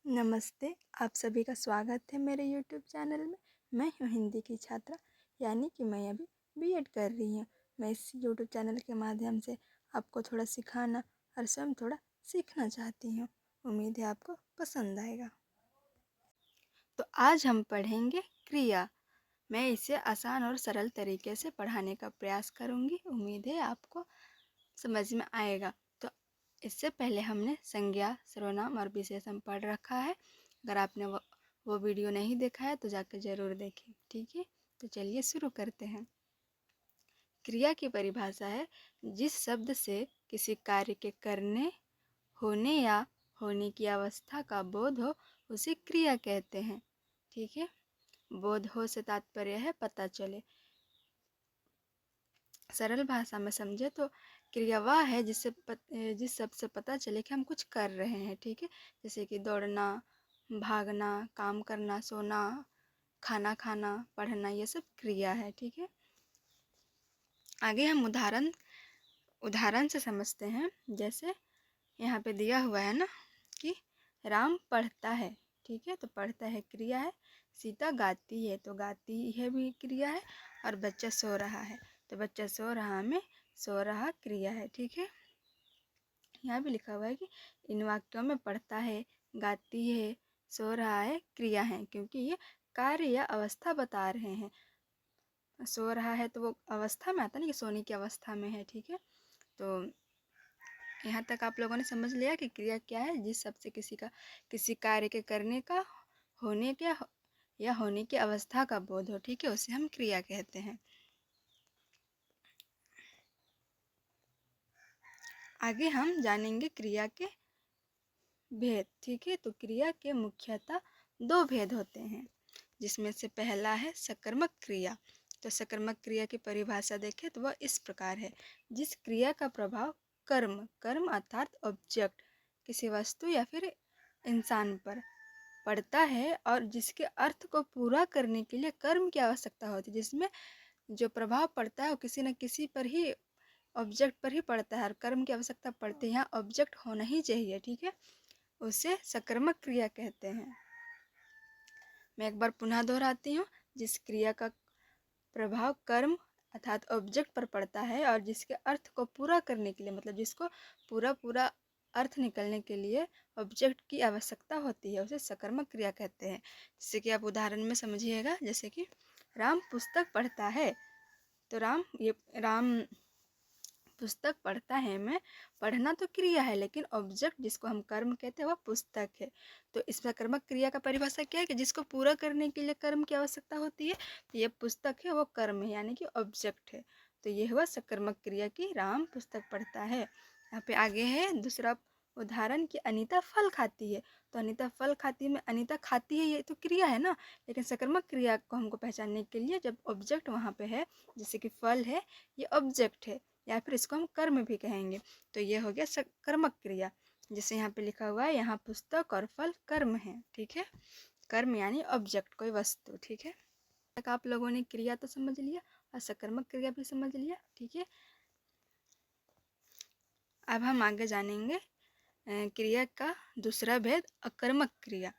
नमस्ते, आप सभी का स्वागत है मेरे यूट्यूब चैनल में। मैं हूँ हिंदी की छात्रा, यानी कि मैं अभी बीएड कर रही हूँ। मैं इस यूट्यूब चैनल के माध्यम से आपको थोड़ा सिखाना और स्वयं थोड़ा सीखना चाहती हूँ। उम्मीद है आपको पसंद आएगा। तो आज हम पढ़ेंगे क्रिया। मैं इसे आसान और सरल तरीके से पढ़ाने का प्रयास करूँगी। उम्मीद है आपको समझ में आएगा। तो इससे पहले हमने संज्ञा, सर्वनाम और विशेषण पढ़ रखा है। अगर आपने वो वीडियो नहीं देखा है तो जाकर ज़रूर देखें, ठीक है। तो चलिए शुरू करते हैं। क्रिया की परिभाषा है जिस शब्द से किसी कार्य के करने, होने या होने की अवस्था का बोध हो उसे क्रिया कहते हैं, ठीक है। बोध हो से तात्पर्य है पता चले। सरल भाषा में समझे तो क्रिया वह है जिस शब्द से पता चले कि हम कुछ कर रहे हैं, ठीक है। जैसे कि दौड़ना, भागना, काम करना, सोना, खाना खाना, पढ़ना, ये सब क्रिया है, ठीक है। आगे हम उदाहरण से समझते हैं। जैसे यहाँ पे दिया हुआ है ना कि राम पढ़ता है, ठीक है। तो पढ़ता है क्रिया है। सीता गाती है, तो गाती है भी क्रिया है। और बच्चा सो रहा है, तो बच्चा सो रहा में सो रहा क्रिया है, ठीक है। यहाँ भी लिखा हुआ है कि इन वाक्यों में पढ़ता है, गाती है, सो रहा है क्रिया है, क्योंकि ये कार्य या अवस्था बता रहे हैं। सो रहा है तो वो अवस्था में आता नहीं कि सोने की अवस्था में है, ठीक है। तो यहाँ तक आप लोगों ने समझ लिया कि क्रिया क्या है। जिस शब्द से किसी कार्य के करने का, होने के या होने की अवस्था का बोध हो, ठीक है, उसे हम क्रिया कहते हैं। आगे हम जानेंगे क्रिया के भेद, ठीक है। तो क्रिया के मुख्यतः दो भेद होते हैं, जिसमें से पहला है सकर्मक क्रिया। तो सकर्मक क्रिया की परिभाषा देखें तो वह इस प्रकार है। जिस क्रिया का प्रभाव कर्म अर्थात ऑब्जेक्ट, किसी वस्तु या फिर इंसान पर पड़ता है और जिसके अर्थ को पूरा करने के लिए कर्म की आवश्यकता होती है। जिसमें जो प्रभाव पड़ता है वो किसी न किसी पर ही, ऑब्जेक्ट पर ही पड़ता है और कर्म की आवश्यकता पड़ती है। यहाँ ऑब्जेक्ट होना ही चाहिए, ठीक है। उसे सकर्मक क्रिया कहते हैं। मैं एक बार पुनः दोहराती हूँ। जिस क्रिया का प्रभाव कर्म अर्थात ऑब्जेक्ट पर पड़ता है और जिसके अर्थ को पूरा करने के लिए, मतलब जिसको पूरा अर्थ निकलने के लिए ऑब्जेक्ट की आवश्यकता होती है, उसे सकर्मक क्रिया कहते हैं। जैसे कि आप उदाहरण में समझिएगा। जैसे कि राम पुस्तक पढ़ता है, तो राम पुस्तक पढ़ता है में पढ़ना तो क्रिया है, लेकिन ऑब्जेक्ट जिसको हम कर्म कहते हैं वह पुस्तक है। तो इस सकर्मक क्रिया का परिभाषा क्या है कि जिसको पूरा करने के लिए कर्म की आवश्यकता होती है, तो ये पुस्तक है वो कर्म है, यानी कि ऑब्जेक्ट है। तो ये हुआ सकर्मक क्रिया की राम पुस्तक पढ़ता है। यहाँ पे आगे है दूसरा उदाहरण कि अनीता फल खाती है। तो अनीता फल खाती है में अनीता खाती है, ये तो क्रिया है ना। लेकिन सकर्मक क्रिया को हमको पहचानने के लिए जब ऑब्जेक्ट वहाँ पे है, जैसे कि फल है, ये ऑब्जेक्ट है, या फिर इसको हम कर्म भी कहेंगे। तो ये हो गया सकर्मक क्रिया। जैसे यहाँ पे लिखा हुआ है, यहाँ पुस्तक और फल कर्म है, ठीक है। कर्म यानी ऑब्जेक्ट, कोई वस्तु, ठीक है। तक आप लोगों ने क्रिया तो समझ लिया और सकर्मक क्रिया भी समझ लिया, ठीक है। अब हम आगे जानेंगे क्रिया का दूसरा भेद, अकर्मक क्रिया।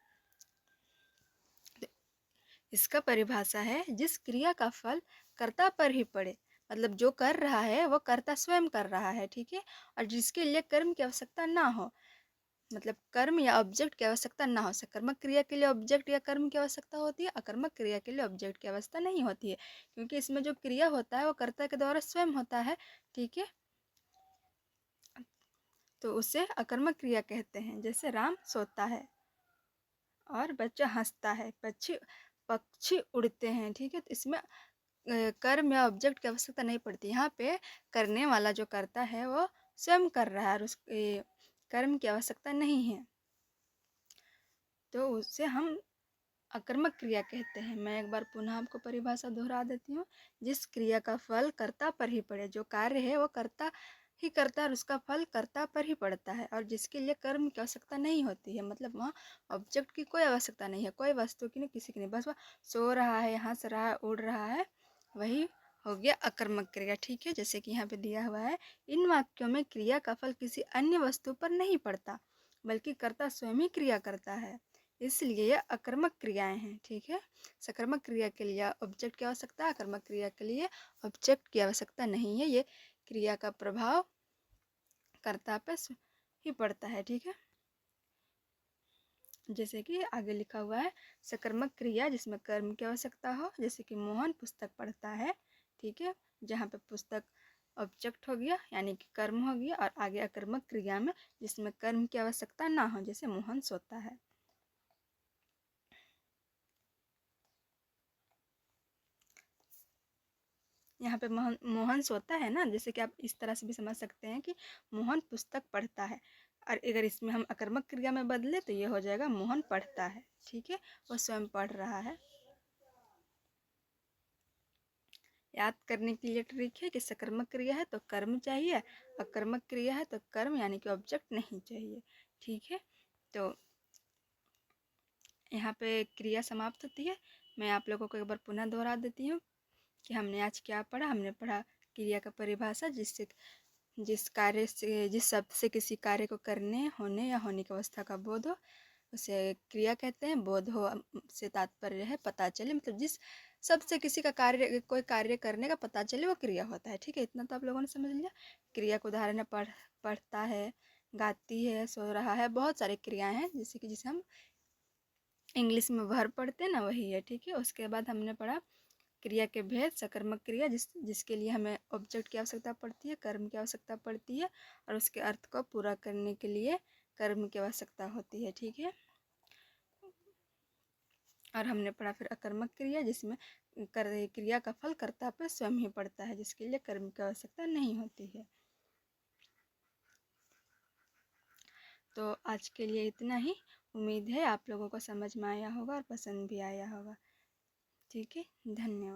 इसका परिभाषा है जिस क्रिया का फल कर्ता पर ही पड़े, मतलब जो कर रहा है वो कर्ता स्वयं कर रहा है, ठीक है। और जिसके लिए कर्म की आवश्यकता ना हो, मतलब कर्म या ऑब्जेक्ट की आवश्यकता ना हो। सकर्मक क्रिया के लिए ऑब्जेक्ट या कर्म की आवश्यकता होती है, अकर्मक क्रिया के लिए ऑब्जेक्ट की आवश्यकता नहीं होती है, क्योंकि इसमें जो क्रिया होता है वो कर्ता के द्वारा स्वयं होता है, ठीक है। तो उसे अकर्मक क्रिया कहते हैं। जैसे राम सोता है और बच्चा हंसता है, पक्षी उड़ते हैं, ठीक है। तो इसमें कर्म या ऑब्जेक्ट की आवश्यकता नहीं पड़ती। यहाँ पे करने वाला जो करता है वो स्वयं कर रहा है और उसके कर्म की आवश्यकता नहीं है, तो उसे हम अकर्मक क्रिया कहते हैं। मैं एक बार पुनः आपको परिभाषा दोहरा देती हूँ। जिस क्रिया का फल कर्ता पर ही पड़े, जो कार्य है वो कर्ता ही करता है और उसका फल कर्ता पर ही पड़ता है, और जिसके लिए कर्म की आवश्यकता नहीं होती है, मतलब वहाँ ऑब्जेक्ट की कोई आवश्यकता नहीं है, कोई वस्तु की नहीं, किसी की नहीं, बस वह सो रहा है, हंस रहा है, उड़ रहा है, वही हो गया अकर्मक क्रिया, ठीक है। जैसे कि यहाँ पे दिया हुआ है, इन वाक्यों में क्रिया का फल किसी अन्य वस्तु पर नहीं पड़ता, बल्कि कर्ता स्वयं ही क्रिया करता है। इसलिए यह अकर्मक क्रियाएं हैं। ठीक है, सकर्मक क्रिया के लिए ऑब्जेक्ट की आवश्यकता, अकर्मक क्रिया के लिए ऑब्जेक्ट की आवश्यकता नहीं है। ये क्रिया का प्रभाव कर्ता पे ही पड़ता है। ठीक है, जैसे कि आगे लिखा हुआ है, सकर्मक क्रिया जिसमें कर्म की आवश्यकता हो, जैसे कि मोहन पुस्तक पढ़ता है। ठीक है, जहाँ पे पुस्तक ऑब्जेक्ट हो गया यानी कि कर्म हो गया, और आगे अकर्मक क्रिया में जिसमें कर्म की आवश्यकता ना हो, जैसे मोहन सोता है। यहाँ पे मोहन सोता है ना, जैसे कि आप इस तरह से भी समझ सकते हैं कि मोहन पुस्तक पढ़ता है, और अगर इसमें हम अकर्मक क्रिया में बदले तो ये हो जाएगा मोहन पढ़ता है। ठीक है, वो स्वयं पढ़ रहा है। याद करने के लिए ट्रिक है कि सकर्मक क्रिया है तो कर्म चाहिए, अकर्मक क्रिया है तो कर्म यानी कि ऑब्जेक्ट नहीं चाहिए। ठीक है, तो यहाँ पे क्रिया समाप्त होती है। मैं आप लोगों को एक बार पुनः दोहरा देती हूँ कि हमने आज क्या पढ़ा। हमने पढ़ा क्रिया का परिभाषा, जिससे जिस शब्द से किसी कार्य को करने, होने या होने की अवस्था का बोध हो उसे क्रिया कहते हैं। बोध हो से तात्पर्य है पता चले, मतलब जिस शब्द से किसी का कार्य, कोई कार्य करने का पता चले वो क्रिया होता है। ठीक है, इतना तो आप लोगों ने समझ लिया। क्रिया का उदाहरण है पढ़ता है, गाती है, सो रहा है, बहुत सारी क्रियाएं हैं जैसे कि जिसे हम इंग्लिश में वर्ब पढ़ते हैं ना, वही है। ठीक है, उसके बाद हमने पढ़ा क्रिया के भेद, सकर्मक क्रिया जिसके लिए हमें ऑब्जेक्ट की आवश्यकता पड़ती है, कर्म की आवश्यकता पड़ती है, और उसके अर्थ को पूरा करने के लिए कर्म की आवश्यकता होती है। ठीक है, और हमने पढ़ा फिर अकर्मक क्रिया, जिसमें क्रिया का फल कर्ता पे स्वयं ही पड़ता है, जिसके लिए कर्म की आवश्यकता नहीं होती है। तो आज के लिए इतना ही। उम्मीद है आप लोगों को समझ में आया होगा और पसंद भी आया होगा। ठीक है, धन्यवाद।